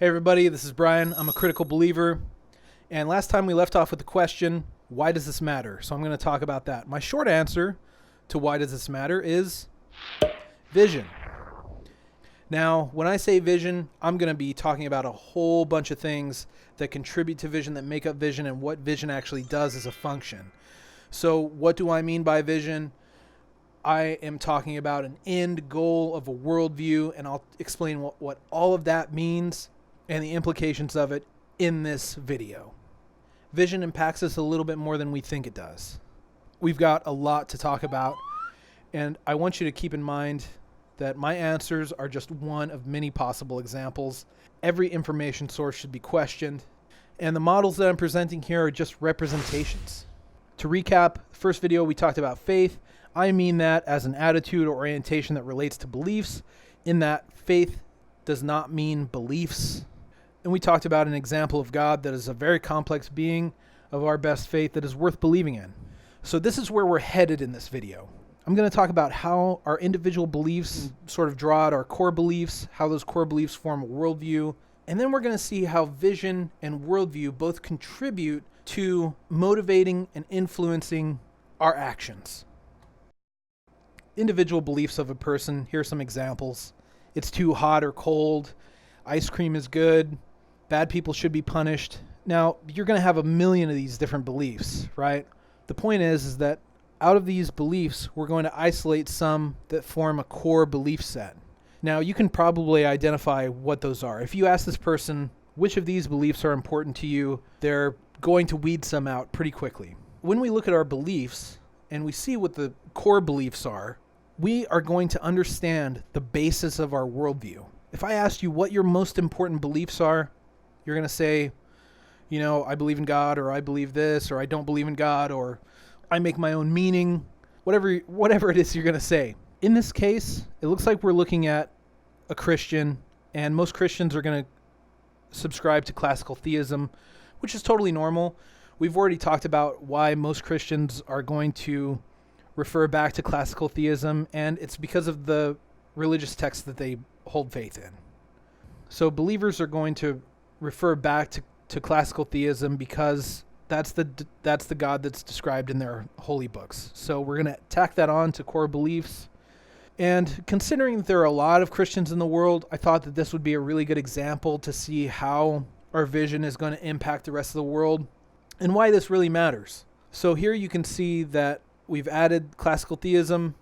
Hey everybody, this is Brian. I'm a critical believer. And last time we left off with the question, why does this matter? So I'm going to talk about that. My short answer to why does this matter is vision. Now, when I say vision, I'm going to be talking about a whole bunch of things that contribute to vision, that make up vision, and what vision actually does as a function. So what do I mean by vision? I am talking about an end goal of a worldview, and I'll explain what all of that means and the implications of it in this video. Vision impacts us a little bit more than we think it does. We've got a lot to talk about, and I want you to keep in mind that my answers are just one of many possible examples. Every information source should be questioned, and the models that I'm presenting here are just representations. To recap, the first video we talked about faith. I mean that as an attitude or orientation that relates to beliefs, in that faith does not mean beliefs. And we talked about an example of God that is a very complex being of our best faith that is worth believing in. So this is where we're headed in this video. I'm going to talk about how our individual beliefs sort of draw out our core beliefs, how those core beliefs form a worldview, and then we're going to see how vision and worldview both contribute to motivating and influencing our actions. Individual beliefs of a person, here are some examples. It's too hot or cold. Ice cream is good. Bad people should be punished. Now, you're going to have a million of these different beliefs, right? The point is that out of these beliefs, we're going to isolate some that form a core belief set. Now, you can probably identify what those are. If you ask this person, which of these beliefs are important to you, they're going to weed some out pretty quickly. When we look at our beliefs and we see what the core beliefs are, we are going to understand the basis of our worldview. If I asked you what your most important beliefs are, you're going to say, I believe in God, or I believe this, or I don't believe in God, or I make my own meaning, whatever it is you're going to say. In this case, it looks like we're looking at a Christian, and most Christians are going to subscribe to classical theism, which is totally normal. We've already talked about why most Christians are going to refer back to classical theism, and it's because of the religious texts that they hold faith in. So believers are going to refer back to classical theism because that's the God that's described in their holy books. So we're going to tack that on to core beliefs. And considering that there are a lot of Christians in the world, I thought that this would be a really good example to see how our vision is going to impact the rest of the world and why this really matters. So here you can see that we've added classical theism,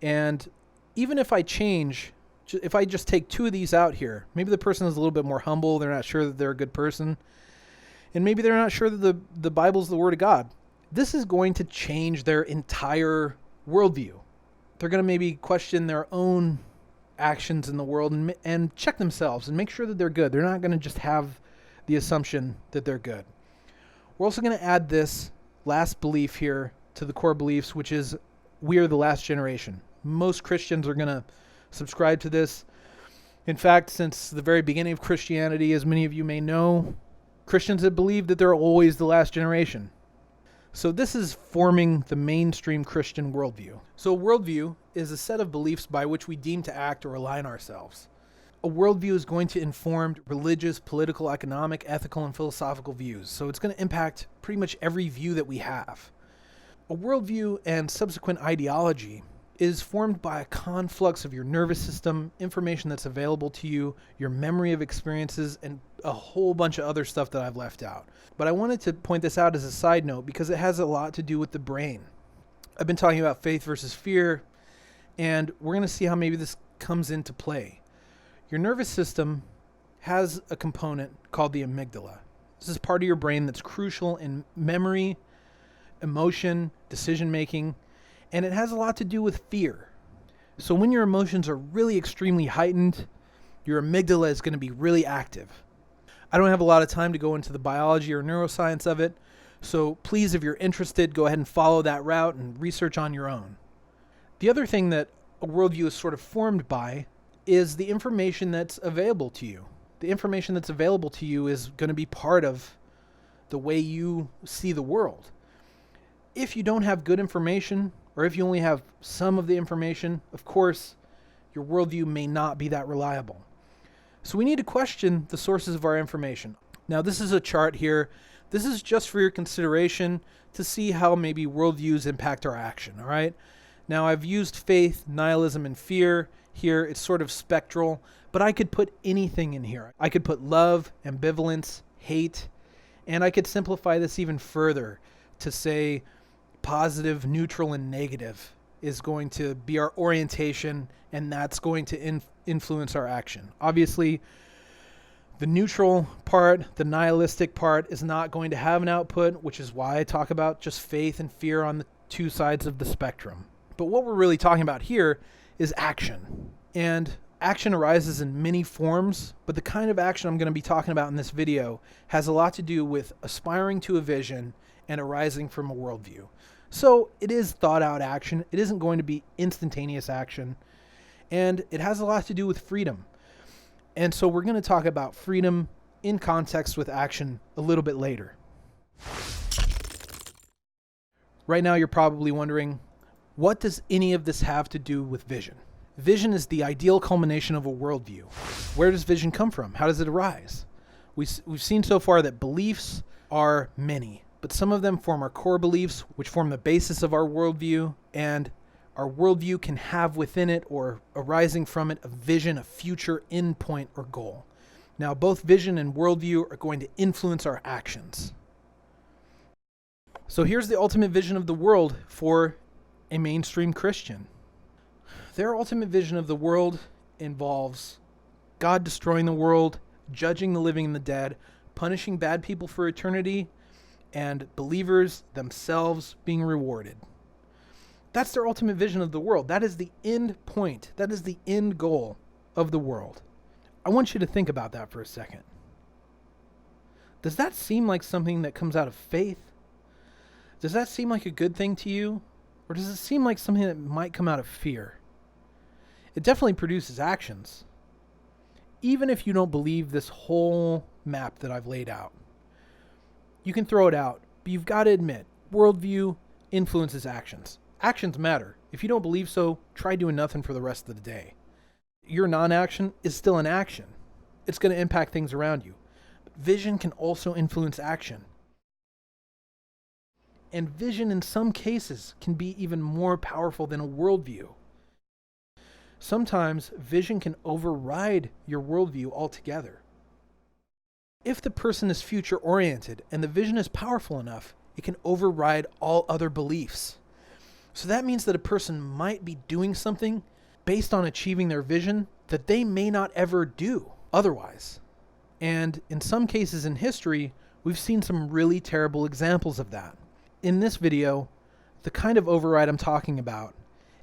and even if I just take two of these out here, maybe the person is a little bit more humble, they're not sure that they're a good person, and maybe they're not sure that the Bible's the Word of God. This is going to change their entire worldview. They're going to maybe question their own actions in the world and check themselves and make sure that they're good. They're not going to just have the assumption that they're good. We're also going to add this last belief here to the core beliefs, which is we are the last generation. Most Christians are going to subscribe to this. In fact, since the very beginning of Christianity, as many of you may know, Christians have believed that they're always the last generation. So this is forming the mainstream Christian worldview. So a worldview is a set of beliefs by which we deem to act or align ourselves. A worldview is going to inform religious, political, economic, ethical, and philosophical views. So it's going to impact pretty much every view that we have. A worldview and subsequent ideology is formed by a conflux of your nervous system, information that's available to you, your memory of experiences, and a whole bunch of other stuff that I've left out. But I wanted to point this out as a side note because it has a lot to do with the brain. I've been talking about faith versus fear, and we're going to see how maybe this comes into play. Your nervous system has a component called the amygdala. This is part of your brain that's crucial in memory, emotion, decision-making, and it has a lot to do with fear. So when your emotions are really extremely heightened, your amygdala is going to be really active. I don't have a lot of time to go into the biology or neuroscience of it, so please, if you're interested, go ahead and follow that route and research on your own. The other thing that a worldview is sort of formed by is the information that's available to you. The information that's available to you is going to be part of the way you see the world. If you don't have good information, or if you only have some of the information, of course, your worldview may not be that reliable. So we need to question the sources of our information. Now, this is a chart here. This is just for your consideration to see how maybe worldviews impact our action, all right? Now, I've used faith, nihilism, and fear here. It's sort of spectral, but I could put anything in here. I could put love, ambivalence, hate, and I could simplify this even further to say positive, neutral, and negative is going to be our orientation, and that's going to influence our action. Obviously, the neutral part, the nihilistic part, is not going to have an output, which is why I talk about just faith and fear on the two sides of the spectrum. But what we're really talking about here is action. And action arises in many forms, but the kind of action I'm going to be talking about in this video has a lot to do with aspiring to a vision and arising from a worldview. So it is thought out action. It isn't going to be instantaneous action. And it has a lot to do with freedom. And so we're going to talk about freedom in context with action a little bit later. Right now you're probably wondering, what does any of this have to do with vision? Vision is the ideal culmination of a worldview. Where does vision come from? How does it arise? We've seen so far that beliefs are many, but some of them form our core beliefs, which form the basis of our worldview, and our worldview can have within it or arising from it a vision, a future endpoint or goal. Now, both vision and worldview are going to influence our actions. So here's the ultimate vision of the world for a mainstream Christian. Their ultimate vision of the world involves God destroying the world, judging the living and the dead, punishing bad people for eternity, and believers themselves being rewarded. That's their ultimate vision of the world. That is the end point. That is the end goal of the world. I want you to think about that for a second. Does that seem like something that comes out of faith? Does that seem like a good thing to you? Or does it seem like something that might come out of fear? It definitely produces actions. Even if you don't believe this whole map that I've laid out, you can throw it out, but you've got to admit, worldview influences actions. Actions matter. If you don't believe so, try doing nothing for the rest of the day. Your non-action is still an action. It's going to impact things around you. But vision can also influence action. And vision in some cases can be even more powerful than a worldview. Sometimes vision can override your worldview altogether. If the person is future-oriented and the vision is powerful enough, it can override all other beliefs. So that means that a person might be doing something based on achieving their vision that they may not ever do otherwise. And in some cases in history, we've seen some really terrible examples of that. In this video, the kind of override I'm talking about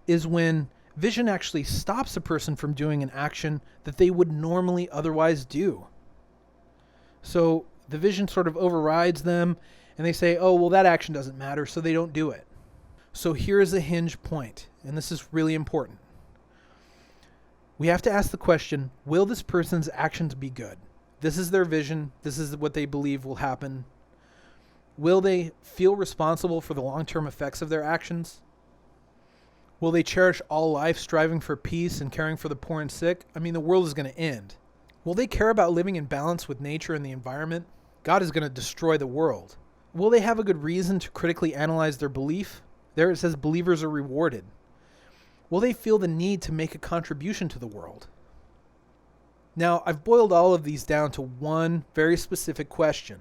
is when vision actually stops a person from doing an action that they would normally otherwise do. So the vision sort of overrides them and they say, oh, well, that action doesn't matter, so they don't do it. So here is a hinge point, and this is really important. We have to ask the question, will this person's actions be good? This is their vision. This is what they believe will happen. Will they feel responsible for the long-term effects of their actions? Will they cherish all life, striving for peace and caring for the poor and sick? I mean, the world is going to end. Will they care about living in balance with nature and the environment? God is going to destroy the world. Will they have a good reason to critically analyze their belief? There it says believers are rewarded. Will they feel the need to make a contribution to the world? Now, I've boiled all of these down to one very specific question.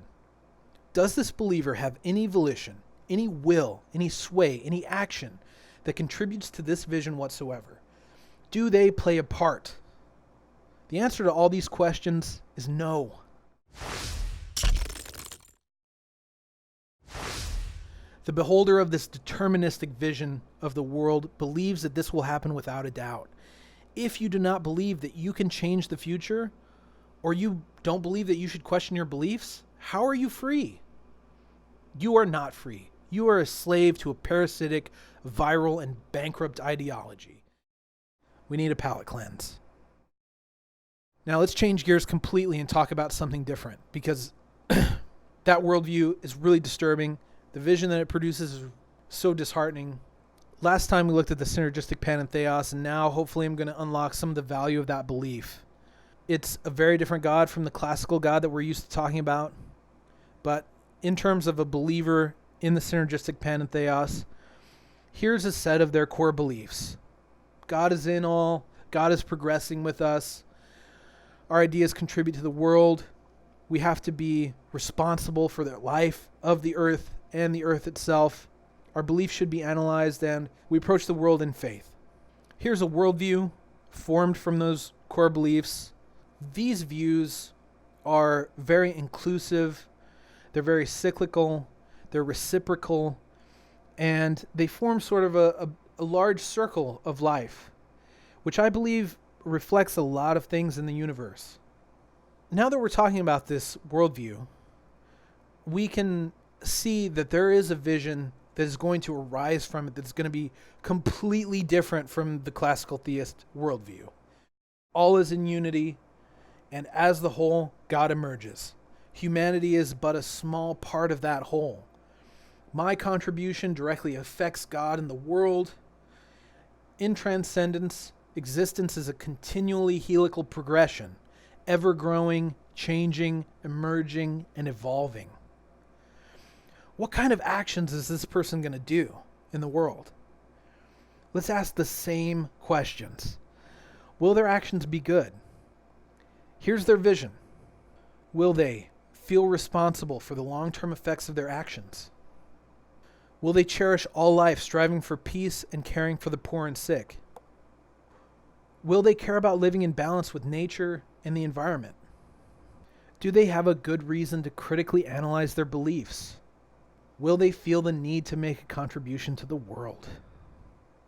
Does this believer have any volition, any will, any sway, any action that contributes to this vision whatsoever? Do they play a part? The answer to all these questions is no. The beholder of this deterministic vision of the world believes that this will happen without a doubt. If you do not believe that you can change the future, or you don't believe that you should question your beliefs, how are you free? You are not free. You are a slave to a parasitic, viral, and bankrupt ideology. We need a palate cleanse. Now let's change gears completely and talk about something different, because that worldview is really disturbing. The vision that it produces is so disheartening. Last time we looked at the synergistic panentheos, and now hopefully I'm going to unlock some of the value of that belief. It's a very different God from the classical God that we're used to talking about. But in terms of a believer in the synergistic pantheos, here's a set of their core beliefs. God is in all. God is progressing with us. Our ideas contribute to the world. We have to be responsible for the life of the earth and the earth itself. Our beliefs should be analyzed, and we approach the world in faith. Here's a worldview formed from those core beliefs. These views are very inclusive. They're very cyclical. They're reciprocal. And they form sort of a large circle of life, which I believe reflects a lot of things in the universe. Now that we're talking about this worldview, we can see that there is a vision that is going to arise from it that's going to be completely different from the classical theist worldview. All is in unity, and as the whole, God emerges. Humanity is but a small part of that whole. My contribution directly affects God and the world. In transcendence, existence is a continually helical progression, ever growing, changing, emerging, and evolving. What kind of actions is this person going to do in the world? Let's ask the same questions. Will their actions be good? Here's their vision. Will they feel responsible for the long-term effects of their actions? Will they cherish all life, striving for peace and caring for the poor and sick? Will they care about living in balance with nature and the environment? Do they have a good reason to critically analyze their beliefs? Will they feel the need to make a contribution to the world?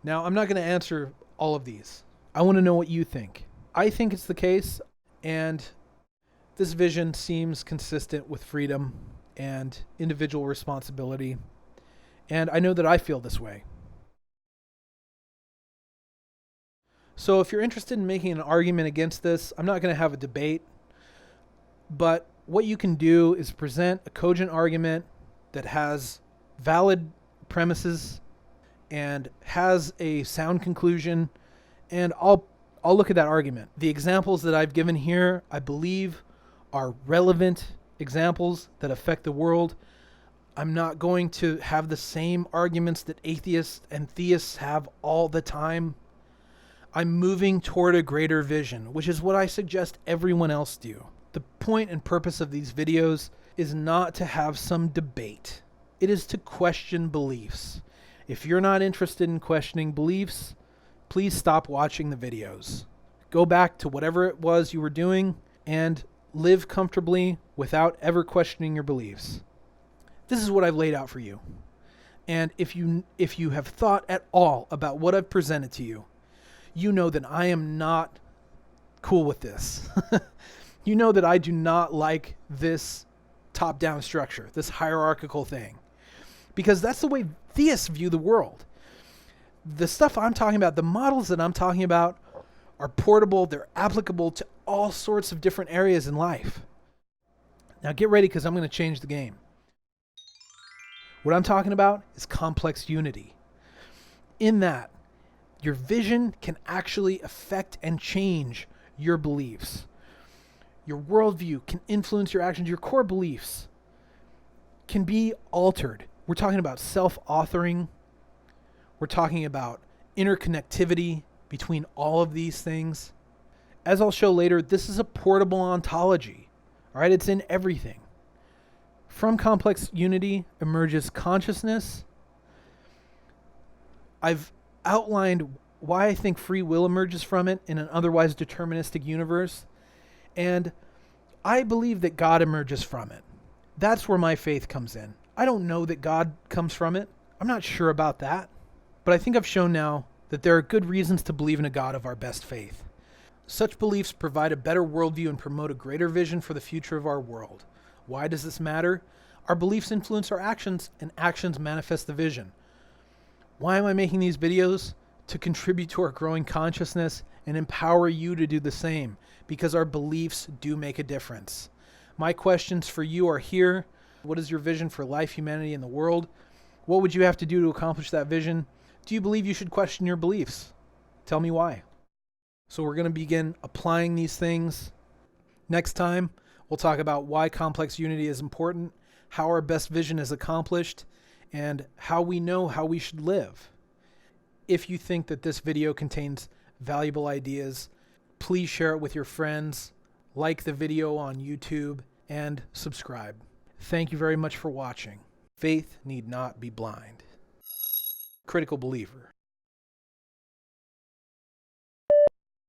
Now, I'm not going to answer all of these. I want to know what you think. I think it's the case, and this vision seems consistent with freedom and individual responsibility. And I know that I feel this way. So if you're interested in making an argument against this, I'm not going to have a debate. But what you can do is present a cogent argument that has valid premises and has a sound conclusion, and I'll look at that argument. The examples that I've given here, I believe, are relevant examples that affect the world. I'm not going to have the same arguments that atheists and theists have all the time. I'm moving toward a greater vision, which is what I suggest everyone else do. The point and purpose of these videos is not to have some debate. It is to question beliefs. If you're not interested in questioning beliefs, please stop watching the videos. Go back to whatever it was you were doing and live comfortably without ever questioning your beliefs. This is what I've laid out for you. And if you have thought at all about what I've presented to you, you know that I am not cool with this. You know that I do not like this top-down structure, this hierarchical thing, because that's the way theists view the world. The stuff I'm talking about, the models that I'm talking about, are portable. They're applicable to all sorts of different areas in life. Now get ready, because I'm going to change the game. What I'm talking about is complex unity. In that, your vision can actually affect and change your beliefs. Your worldview can influence your actions. Your core beliefs can be altered. We're talking about self-authoring. We're talking about interconnectivity between all of these things. As I'll show later, this is a portable ontology. All right, it's in everything. From complex unity emerges consciousness. I've outlined why I think free will emerges from it in an otherwise deterministic universe. And I believe that God emerges from it. That's where my faith comes in. I don't know that God comes from it. I'm not sure about that. But I think I've shown now that there are good reasons to believe in a God of our best faith. Such beliefs provide a better worldview and promote a greater vision for the future of our world. Why does this matter? Our beliefs influence our actions, and actions manifest the vision. Why am I making these videos? To contribute to our growing consciousness and empower you to do the same, because our beliefs do make a difference. My questions for you are here. What is your vision for life, humanity, and the world? What would you have to do to accomplish that vision? Do you believe you should question your beliefs? Tell me why. So we're going to begin applying these things Next time, we'll talk about why complex unity is important, how our best vision is accomplished, and how we know how we should live. If you think that this video contains valuable ideas, please share it with your friends, like the video on YouTube, and subscribe. Thank you very much for watching. Faith need not be blind. Critical Believer.